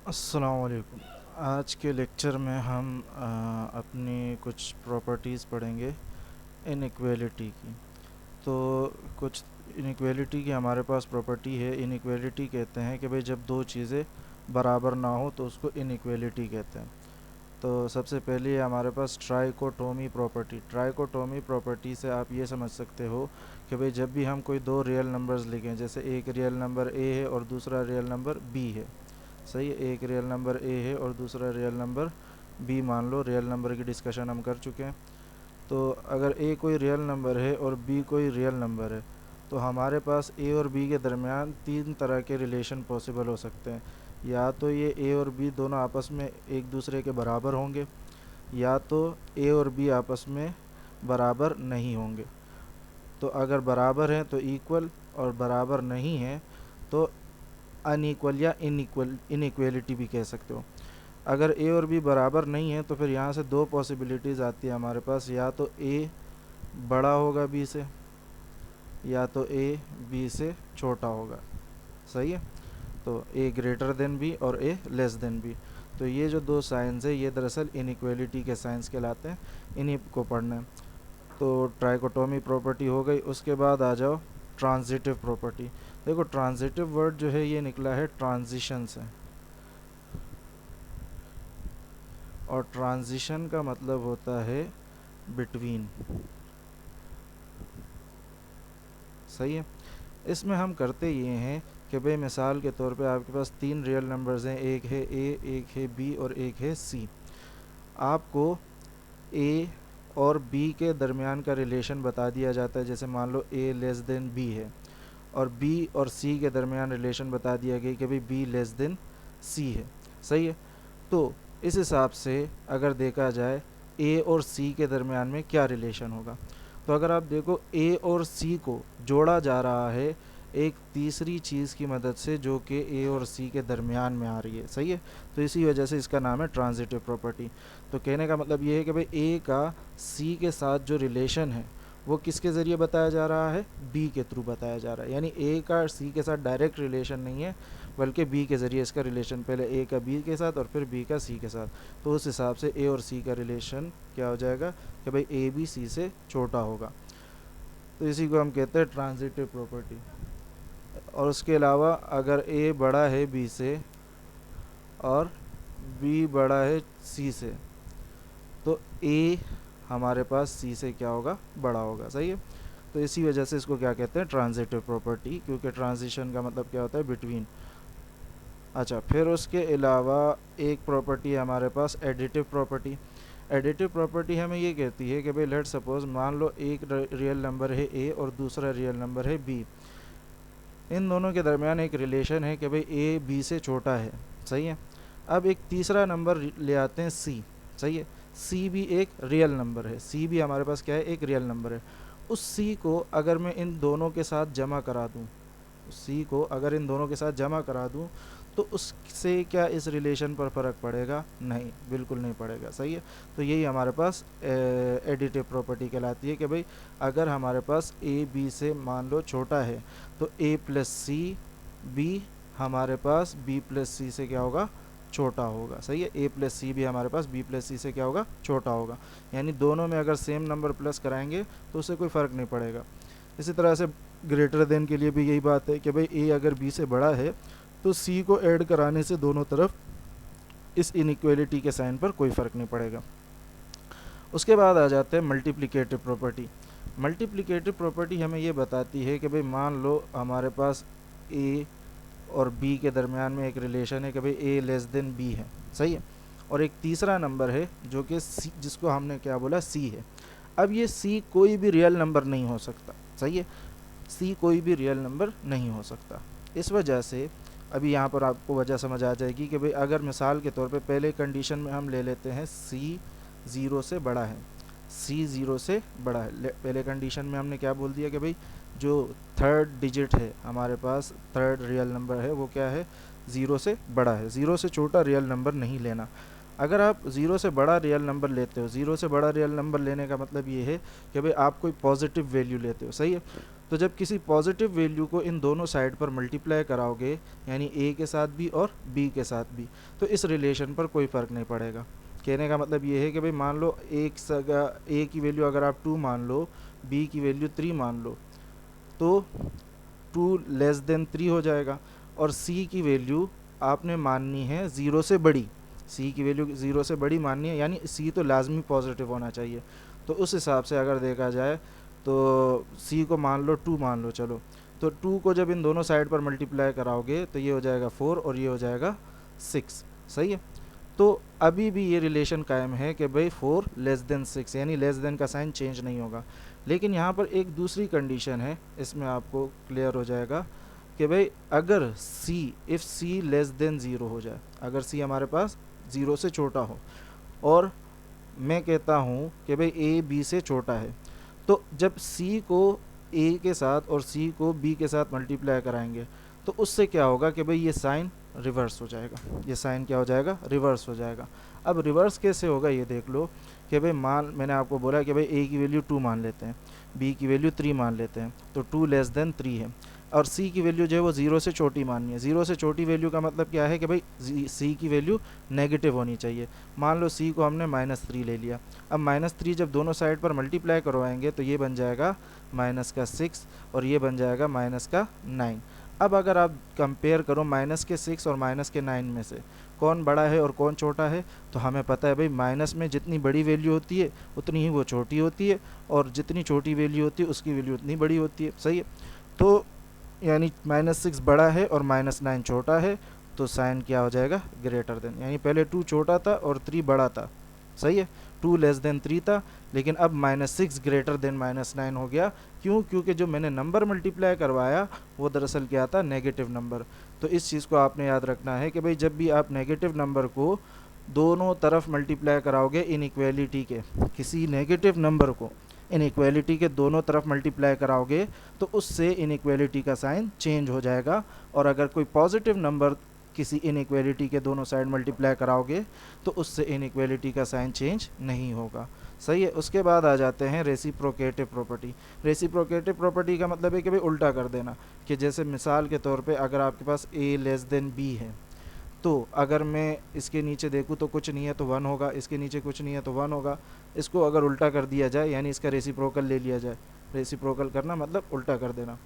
अस्सलाम वालेकुम। आज के लेक्चर में हम अपनी कुछ प्रॉपर्टीज़ पढ़ेंगे इनइक्वालिटी की। तो कुछ इनइक्वालिटी की हमारे पास प्रॉपर्टी है। इनइक्वालिटी कहते हैं कि भाई जब दो चीज़ें बराबर ना हो तो उसको इनइक्वालिटी कहते हैं। तो सबसे पहले हमारे पास ट्राइकोटोमी प्रॉपर्टी। ट्राइकोटोमी प्रॉपर्टी से आप ये समझ सकते हो कि भाई जब भी हम कोई दो रियल नंबर्स लिखें, जैसे एक रियल नंबर ए है और दूसरा रियल नंबर बी है, सही है, एक रियल नंबर ए है और दूसरा रियल नंबर बी मान लो। रियल नंबर की डिस्कशन हम कर चुके हैं। तो अगर ए कोई रियल नंबर है और बी कोई रियल नंबर है तो हमारे पास ए और बी के दरमियान तीन तरह के रिलेशन पॉसिबल हो सकते हैं। या तो ये ए और बी दोनों आपस में एक दूसरे के बराबर होंगे, या तो ए और बी आपस में बराबर नहीं होंगे। तो अगर बराबर हैं तो इक्वल, और बराबर नहीं हैं तो अनइक्वल या इनइक्वलिटी भी कह सकते हो। अगर ए और बी बराबर नहीं है तो फिर यहाँ से दो पॉसिबिलिटीज़ आती है हमारे पास, या तो ए बड़ा होगा बी से, या तो ए बी से छोटा होगा। सही है, तो ए ग्रेटर देन बी और ए लेस देन बी। तो ये जो दो साइंस है ये दरअसल इनइक्वलिटी के साइंस कहलाते हैं। इन्हीं को पढ़ना है। तो ट्राइकोटोमी प्रॉपर्टी हो गई। उसके बाद आ जाओ ट्रांजिटिव प्रॉपर्टी। देखो ट्रांजिटिव वर्ड जो है ये निकला है ट्रांजिशन से, और ट्रांजिशन का मतलब होता है बिटवीन। सही है, इसमें हम करते ये हैं कि भाई मिसाल के तौर पे आपके पास तीन रियल नंबर्स हैं, एक है ए, एक है बी और एक है सी। आपको ए और बी के दरमियान का रिलेशन बता दिया जाता है। जैसे मान लो ए लेस देन बी है, और बी और सी के दरमियान रिलेशन बता दिया गया कि भाई बी लेस देन सी है। सही है, तो इस हिसाब से अगर देखा जाए ए और सी के दरमियान में क्या रिलेशन होगा, तो अगर आप देखो ए और सी को जोड़ा जा रहा है एक तीसरी चीज़ की मदद से जो कि ए और सी के दरमियान में आ रही है। सही है, तो इसी वजह से इसका नाम है ट्रांजिटिव प्रॉपर्टी। तो कहने का मतलब ये है कि भाई ए का सी के साथ जो रिलेशन है वो किसके ज़रिए बताया जा रहा है, बी के थ्रू बताया जा रहा है। यानी ए का सी के साथ डायरेक्ट रिलेशन नहीं है, बल्कि बी के ज़रिए इसका रिलेशन, पहले ए का बी के साथ और फिर बी का सी के साथ। तो उस हिसाब से ए और सी का रिलेशन क्या हो जाएगा कि भाई ए बी सी से छोटा होगा। तो इसी को हम कहते हैं ट्रांजिटिव प्रॉपर्टी। और उसके अलावा अगर ए बड़ा है बी से और बी बड़ा है सी से, तो ए हमारे पास सी से क्या होगा, बड़ा होगा। सही है, तो इसी वजह से इसको क्या कहते हैं, ट्रांजिटिव प्रॉपर्टी, क्योंकि ट्रांजिशन का मतलब क्या होता है, बिटवीन। अच्छा, फिर उसके अलावा एक प्रॉपर्टी है हमारे पास एडिटिव प्रॉपर्टी। एडिटिव प्रॉपर्टी हमें ये कहती है कि भाई लेट सपोज मान लो एक रियल नंबर है ए और दूसरा रियल नंबर है बी। इन दोनों के दरमियान एक रिलेशन है कि भाई ए बी से छोटा है। सही है, अब एक तीसरा नंबर ले आते हैं सी। सही है, सी भी एक रियल नंबर है, सी भी हमारे पास क्या है, एक रियल नंबर है। उस सी को अगर मैं इन दोनों के साथ जमा करा दूँ, सी को अगर इन दोनों के साथ जमा करा दूँ तो उससे क्या इस रिलेशन पर फ़र्क पड़ेगा, नहीं, बिल्कुल नहीं पड़ेगा। सही है, तो यही हमारे पास एडिटिव प्रॉपर्टी कहलाती है कि भाई अगर हमारे पास ए बी से मान लो छोटा है तो ए प्लस सी बी हमारे पास बी प्लस सी से क्या होगा, छोटा होगा। सही है, ए प्लस सी भी हमारे पास बी प्लस सी से क्या होगा, छोटा होगा। यानी दोनों में अगर सेम नंबर प्लस कराएंगे तो उससे कोई फ़र्क नहीं पड़ेगा। इसी तरह से ग्रेटर देन के लिए भी यही बात है कि भाई ए अगर बी से बड़ा है तो सी को ऐड कराने से दोनों तरफ इस इनइक्वालिटी के साइन पर कोई फ़र्क नहीं पड़ेगा। उसके बाद आ जाते हैं मल्टीप्लिकेटिव प्रॉपर्टी। मल्टीप्लिकेटिव प्रॉपर्टी हमें ये बताती है कि भाई मान लो हमारे पास ए और बी के दरमियान में एक रिलेशन है कि भाई ए लेस देन बी है। सही है, और एक तीसरा नंबर है जो कि सी, जिसको हमने क्या बोला, सी है। अब ये सी कोई भी रियल नंबर नहीं हो सकता। सही है, सी कोई भी रियल नंबर नहीं हो सकता। इस वजह से अभी यहाँ पर आपको वजह समझ आ जाएगी कि भाई अगर मिसाल के तौर पे पहले कंडीशन में हम ले लेते हैं सी ज़ीरो से बड़ा है, सी ज़ीरो से बड़ा है। पहले कंडीशन में हमने क्या बोल दिया कि भाई जो थर्ड डिजिट है हमारे पास, थर्ड रियल नंबर है, वो क्या है, ज़ीरो से बड़ा है। ज़ीरो से छोटा रियल नंबर नहीं लेना। अगर आप ज़ीरो से बड़ा रियल नंबर लेते हो, ज़ीरो से बड़ा रियल नंबर लेने का मतलब ये है कि भाई आप कोई पॉजिटिव वैल्यू लेते हो। सही है, तो जब किसी पॉजिटिव वैल्यू को इन दोनों साइड पर मल्टीप्लाई कराओगे, यानी ए के साथ भी और बी के साथ भी, तो इस रिलेशन पर कोई फ़र्क नहीं पड़ेगा। कहने का मतलब ये है कि भाई मान लो ए की वैल्यू अगर आप 2 मान लो, बी की वैल्यू 3 मान लो, तो 2 लेस देन 3 हो जाएगा। और सी की वैल्यू आपने माननी है 0 से बड़ी, सी की वैल्यू 0 से बड़ी माननी है, यानी सी तो लाजमी पॉजिटिव होना चाहिए। तो उस हिसाब से अगर देखा जाए तो सी को मान लो 2 मान लो, चलो, तो 2 को जब इन दोनों साइड पर मल्टीप्लाई कराओगे तो ये हो जाएगा 4 और ये हो जाएगा 6। सही है। तो अभी भी ये रिलेशन कायम है कि भाई 4 लेस देन 6, यानी लेस देन का साइन चेंज नहीं होगा। लेकिन यहाँ पर एक दूसरी कंडीशन है, इसमें आपको क्लियर हो जाएगा कि भाई अगर इफ़ सी लेस देन 0 हो जाए, अगर सी हमारे पास 0 से छोटा हो और मैं कहता हूँ कि भाई ए बी से छोटा है, तो जब सी को ए के साथ और सी को बी के साथ मल्टीप्लाई कराएंगे तो उससे क्या होगा कि भाई ये साइन रिवर्स हो जाएगा, ये साइन क्या हो जाएगा, रिवर्स हो जाएगा। अब रिवर्स कैसे होगा ये देख लो कि भाई मैंने आपको बोला कि भाई ए की वैल्यू 2 मान लेते हैं, बी की वैल्यू 3 मान लेते हैं, तो 2 लेस देन 3 है, और सी की वैल्यू जो है वो 0 से छोटी माननी है। 0 से छोटी वैल्यू का मतलब क्या है कि भाई सी की वैल्यू नेगेटिव होनी चाहिए। मान लो सी को हमने -3 ले लिया। अब -3 जब दोनों साइड पर मल्टीप्लाई करवाएंगे तो ये बन जाएगा -6 और ये बन जाएगा -9। अब अगर आप कंपेयर करो -6 और -9 में से कौन बड़ा है और कौन छोटा है, तो हमें पता है भाई माइनस में जितनी बड़ी वैल्यू होती है उतनी ही वो छोटी होती है, और जितनी छोटी वैल्यू होती है उसकी वैल्यू उतनी बड़ी होती है। सही है। तो यानी -6 बड़ा है और -9 छोटा है, तो साइन क्या हो जाएगा, ग्रेटर देन, यानी पहले 2 छोटा था और 3 बड़ा था। सही है। 2 लेस देन 3 था, लेकिन अब -6 ग्रेटर देन -9 हो गया। क्यों? क्योंकि जो मैंने नंबर मल्टीप्लाई करवाया वो दरअसल क्या था, नेगेटिव नंबर। तो इस चीज़ को आपने याद रखना है कि भाई जब भी आप नेगेटिव नंबर को दोनों तरफ मल्टीप्लाई कराओगे इनइक्वालिटी के, किसी नेगेटिव नंबर को इनइक्वालिटी के दोनों तरफ मल्टीप्लाई कराओगे तो उससे इनइक्वालिटी का साइन चेंज हो जाएगा। और अगर कोई पॉजिटिव नंबर किसी इनइक्वालिटी के दोनों साइड मल्टीप्लाई कराओगे तो उससे इनइक्वालिटी का साइन चेंज नहीं होगा। सही है। उसके बाद आ जाते हैं रेसिप्रोकेटिव प्रॉपर्टी। रेसिप्रोकेटिव प्रॉपर्टी का मतलब है कि भाई उल्टा कर देना, कि जैसे मिसाल के तौर पे अगर आपके पास a लेस देन b है, तो अगर मैं इसके नीचे देखूँ तो कुछ नहीं है तो 1 होगा, इसके नीचे कुछ नहीं है तो 1 होगा। इसको अगर उल्टा कर दिया जाए, यानी इसका रेसिप्रोकल ले लिया जाए, रेसिप्रोकल करना मतलब उल्टा कर देना,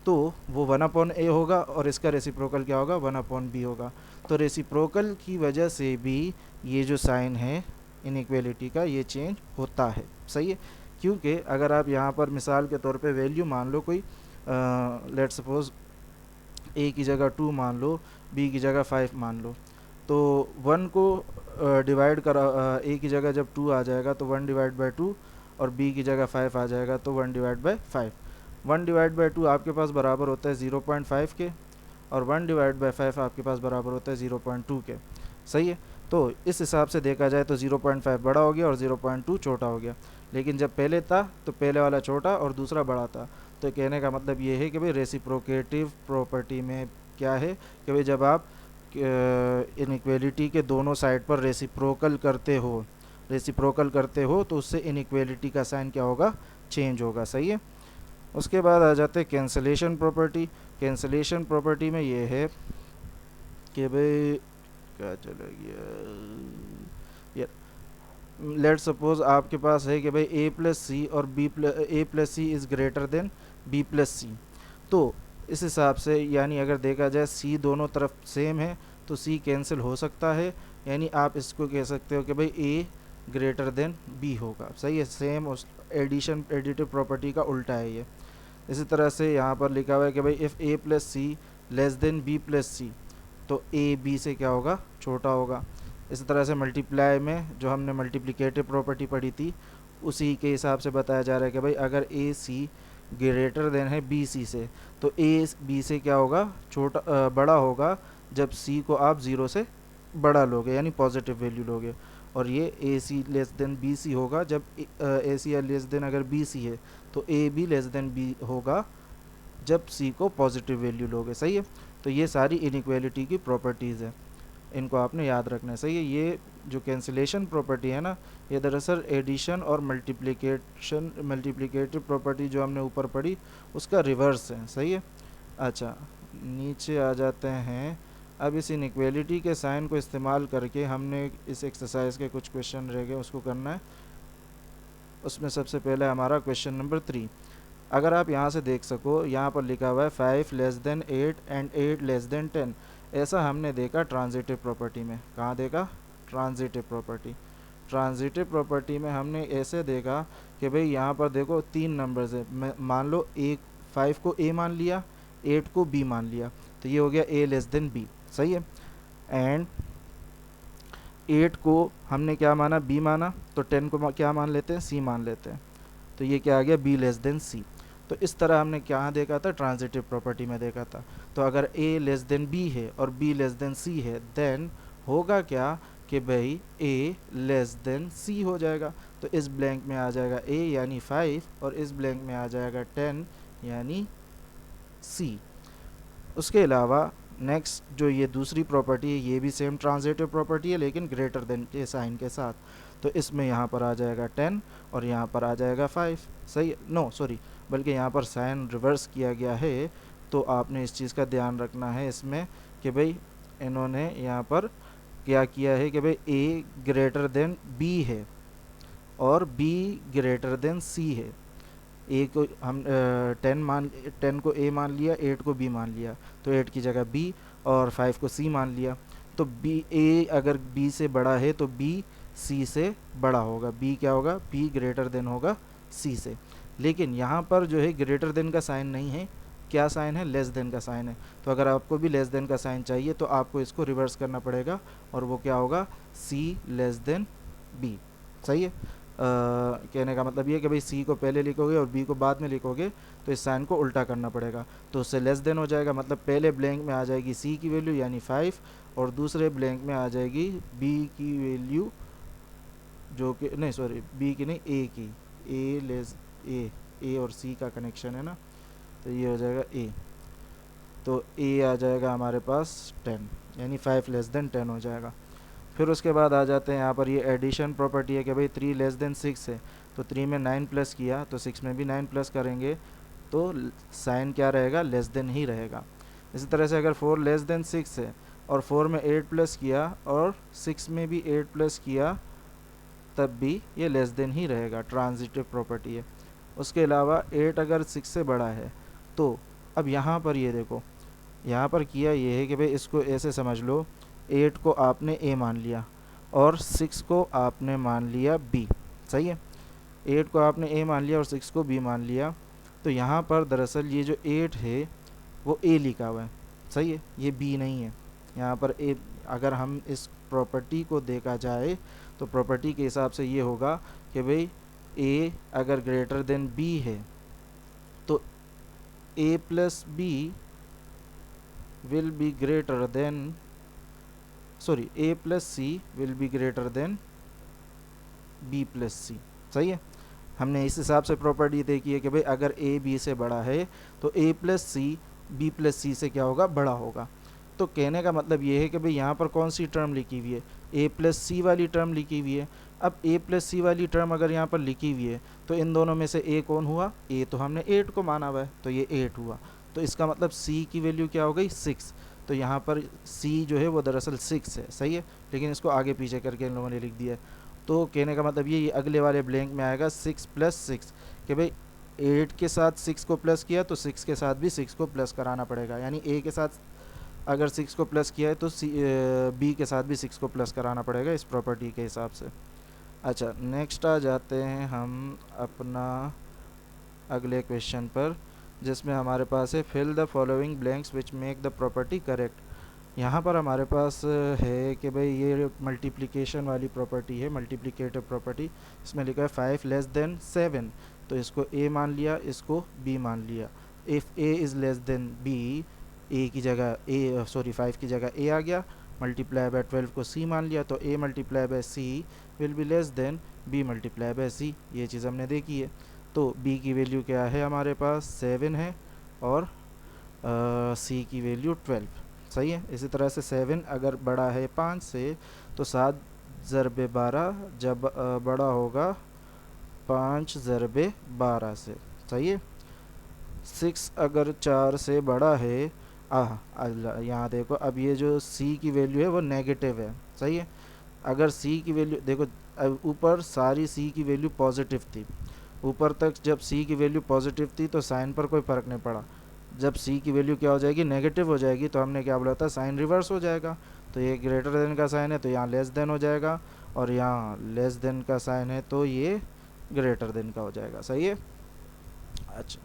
तो वो 1/a होगा और इसका रेसिप्रोकल क्या होगा, 1/b होगा। तो रेसिप्रोकल की वजह से भी ये जो साइन है इनइक्वालिटी का ये चेंज होता है। सही है। क्योंकि अगर आप यहाँ पर मिसाल के तौर पे वैल्यू मान लो कोई, लेट सपोज a की जगह 2 मान लो, b की जगह 5 मान लो, तो 1 को डिवाइड करा, a की जगह जब 2 आ जाएगा तो 1/2 और b की जगह 5 आ जाएगा तो 1/5। 1/2 आपके पास बराबर होता है 0.5 के, और 1/5 आपके पास बराबर होता है 0.2 के। सही है। तो इस हिसाब से देखा जाए तो 0.5 बड़ा हो गया और 0.2 छोटा हो गया। लेकिन जब पहले था तो पहले वाला छोटा और दूसरा बड़ा था। तो कहने का मतलब ये है कि भाई रेसिप्रोकेटिव प्रॉपर्टी में क्या है कि भाई जब आप इनइक्वालिटी के दोनों साइड पर रेसिप्रोकल करते हो तो उससे इनइक्वालिटी का साइन क्या होगा, चेंज होगा। सही है। उसके बाद आ जाते हैं कैंसलेशन प्रॉपर्टी। कैंसलेशन प्रॉपर्टी में ये है कि भाई क्या चला गया, लेट सपोज आपके पास है कि भाई a प्लस सी और a plus c is greater than b plus c. तो इस हिसाब से यानी अगर देखा जाए c दोनों तरफ सेम है तो c कैंसिल हो सकता है, यानी आप इसको कह सकते हो कि भाई a ग्रेटर देन b होगा। सही है। सेम उस एडिटिव प्रॉपर्टी का उल्टा है ये। इसी तरह से यहाँ पर लिखा हुआ है कि भाई if a plus c less than b plus c, तो a b से क्या होगा, छोटा होगा। इसी तरह से मल्टीप्लाई में जो हमने मल्टीप्लिकेटिव प्रॉपर्टी पढ़ी थी उसी के हिसाब से बताया जा रहा है कि भाई अगर a c ग्रेटर देन है b c से, तो a b से क्या होगा, बड़ा होगा जब c को आप 0 से बड़ा लोगे, यानी पॉजिटिव वैल्यू लोगे। और ये A C less than B C होगा जब ए सी लेस देन अगर बी सी है, तो A B less than B होगा जब सी को पॉजिटिव वैल्यू लोगे। सही है। तो ये सारी इनइक्वालिटी की प्रॉपर्टीज़ है। इनको आपने याद रखना है, सही है। ये जो कैंसिलेशन प्रॉपर्टी है ना, ये दरअसल एडिशन और मल्टीप्लिकेटिव प्रॉपर्टी जो हमने ऊपर पढ़ी उसका रिवर्स है, सही है। अच्छा, नीचे आ जाते हैं। अब इस इनइक्वालिटी के साइन को इस्तेमाल करके हमने इस एक्सरसाइज के कुछ क्वेश्चन रह गए, उसको करना है। उसमें सबसे पहले हमारा क्वेश्चन नंबर 3। अगर आप यहाँ से देख सको, यहाँ पर लिखा हुआ है 5 less than 8 and 8 less than 10। ऐसा हमने देखा ट्रांजिटिव प्रॉपर्टी में। कहाँ देखा? Transitive property. ट्रांजिटिव प्रॉपर्टी में हमने ऐसे देखा कि भाई यहाँ पर देखो 3 नंबर्स है, मान लो एक 5 को a मान लिया, 8 को b मान लिया, तो ये हो गया a लेस देन b, सही है। एंड 8 को हमने क्या माना? b माना, तो 10 को क्या मान लेते हैं? c मान लेते हैं, तो ये क्या आ गया? b less than c। तो इस तरह हमने क्या देखा था? ट्रांजिटिव प्रॉपर्टी में देखा था। तो अगर a लेस देन b है और b लेस देन c है, देन होगा क्या कि भाई a लेस देन c हो जाएगा। तो इस ब्लैंक में आ जाएगा a यानी 5 और इस ब्लैंक में आ जाएगा 10 यानी c। उसके अलावा नेक्स्ट जो ये दूसरी प्रॉपर्टी है, ये भी सेम ट्रांजिटिव प्रॉपर्टी है लेकिन ग्रेटर देन के साइन के साथ। तो इसमें यहाँ पर आ जाएगा 10 और यहाँ पर आ जाएगा 5, सही। नो सॉरी, बल्कि यहाँ पर साइन रिवर्स किया गया है। तो आपने इस चीज़ का ध्यान रखना है इसमें कि भाई इन्होंने यहाँ पर क्या किया है कि भाई a ग्रेटर देन b है और b ग्रेटर देन c है। ए को हम 10 को a मान लिया, 8 को b मान लिया, तो 8 की जगह b और 5 को c मान लिया। तो b a अगर b से बड़ा है तो b c से बड़ा होगा। b क्या होगा? b ग्रेटर देन होगा c से। लेकिन यहाँ पर जो है ग्रेटर देन का साइन नहीं है, क्या साइन है? लेस देन का साइन है। तो अगर आपको भी लेस देन का साइन चाहिए तो आपको इसको रिवर्स करना पड़ेगा और वो क्या होगा? c लेस देन b, सही है। कहने का मतलब ये है कि भाई c को पहले लिखोगे और b को बाद में लिखोगे तो इस साइन को उल्टा करना पड़ेगा, तो उससे लेस देन हो जाएगा। मतलब पहले ब्लैंक में आ जाएगी c की वैल्यू यानी 5 और दूसरे ब्लैंक में आ जाएगी b की वैल्यू, जो कि नहीं सॉरी b की नहीं a की, a और c का कनेक्शन है ना, तो ये हो जाएगा a। तो a आ जाएगा हमारे पास 10 यानी 5 लेस देन 10 हो जाएगा। फिर उसके बाद आ जाते हैं यहाँ पर ये एडिशन प्रॉपर्टी है कि भाई 3 लेस देन 6 है, तो 3 में 9 प्लस किया तो 6 में भी 9 प्लस करेंगे तो साइन क्या रहेगा? लेस देन ही रहेगा। इसी तरह से अगर 4 लेस देन 6 है और 4 में 8 प्लस किया और 6 में भी 8 प्लस किया तब भी ये लेस देन ही रहेगा, ट्रांजिटिव प्रॉपर्टी है। उसके अलावा 8 अगर 6 से बड़ा है तो अब यहाँ पर ये देखो, यहाँ पर किया ये है कि भाई इसको ऐसे समझ लो, 8 को आपने a मान लिया और 6 को आपने मान लिया b, सही है। 8 को आपने a मान लिया और 6 को b मान लिया, तो यहाँ पर दरअसल ये जो 8 है वो a लिखा हुआ है, सही है, ये b नहीं है। यहाँ पर a, अगर हम इस प्रॉपर्टी को देखा जाए तो प्रॉपर्टी के हिसाब से ये होगा कि भाई a अगर ग्रेटर देन b है तो a plus b will be greater than sorry a plus c will be greater than b plus c, सही है। हमने इस हिसाब से प्रॉपर्टी देखी है कि भाई अगर a b से बड़ा है तो a plus c b plus c से क्या होगा? बड़ा होगा। तो कहने का मतलब ये है कि भाई यहाँ पर कौन सी टर्म लिखी हुई है? a प्लस सी वाली टर्म लिखी हुई है। अब a प्लस सी वाली टर्म अगर यहाँ पर लिखी हुई है तो इन दोनों में से a कौन हुआ? a तो हमने 8 को माना हुआ है, तो ये 8 हुआ। तो इसका मतलब c की वैल्यू क्या हो गई? 6। तो यहाँ पर c जो है वो दरअसल 6 है, सही है, लेकिन इसको आगे पीछे करके इन लोगों ने लिख दिया है। तो कहने का मतलब ये अगले वाले ब्लैंक में आएगा 6 प्लस 6 कि भाई 8 के साथ 6 को प्लस किया तो 6 के साथ भी 6 को प्लस कराना पड़ेगा, यानी a के साथ अगर 6 को प्लस किया है तो b के साथ भी 6 को प्लस कराना पड़ेगा इस प्रॉपर्टी के हिसाब से। अच्छा, नेक्स्ट आ जाते हैं हम अपना अगले क्वेश्चन पर, जिसमें हमारे पास है fill the following blanks which make the property correct. यहाँ पर हमारे पास है कि भाई ये मल्टीप्लिकेशन वाली प्रॉपर्टी है, मल्टीप्लिकेटिव प्रॉपर्टी। इसमें लिखा है 5 लेस देन 7, तो इसको a मान लिया, इसको b मान लिया। If a is less than b, a की जगह a सॉरी 5 की जगह a आ गया, मल्टीप्लाई बाय 12 को c मान लिया, तो a multiply by c will be less than b multiply by c। ये चीज़ हमने देखी है। तो b की वैल्यू क्या है? हमारे पास 7 है और c की वैल्यू 12, सही है। इसी तरह से 7 अगर बड़ा है 5 से तो 7 ज़रबे 12 जब बड़ा होगा 5 ज़रबे 12 से। सही है। 6 अगर 4 से बड़ा है, यहाँ देखो अब ये जो c की वैल्यू है वो नेगेटिव है। सही है। अगर c की वैल्यू देखो, अब ऊपर सारी c की वैल्यू पॉजिटिव थी, ऊपर तक जब c की वैल्यू पॉजिटिव थी तो साइन पर कोई फ़र्क नहीं पड़ा। जब c की वैल्यू क्या हो जाएगी, नेगेटिव हो जाएगी, तो हमने क्या बोला था, साइन रिवर्स हो जाएगा। तो ये ग्रेटर देन का साइन है तो यहाँ लेस देन हो जाएगा, और यहाँ लेस देन का साइन है तो ये ग्रेटर देन का हो जाएगा। सही है। अच्छा।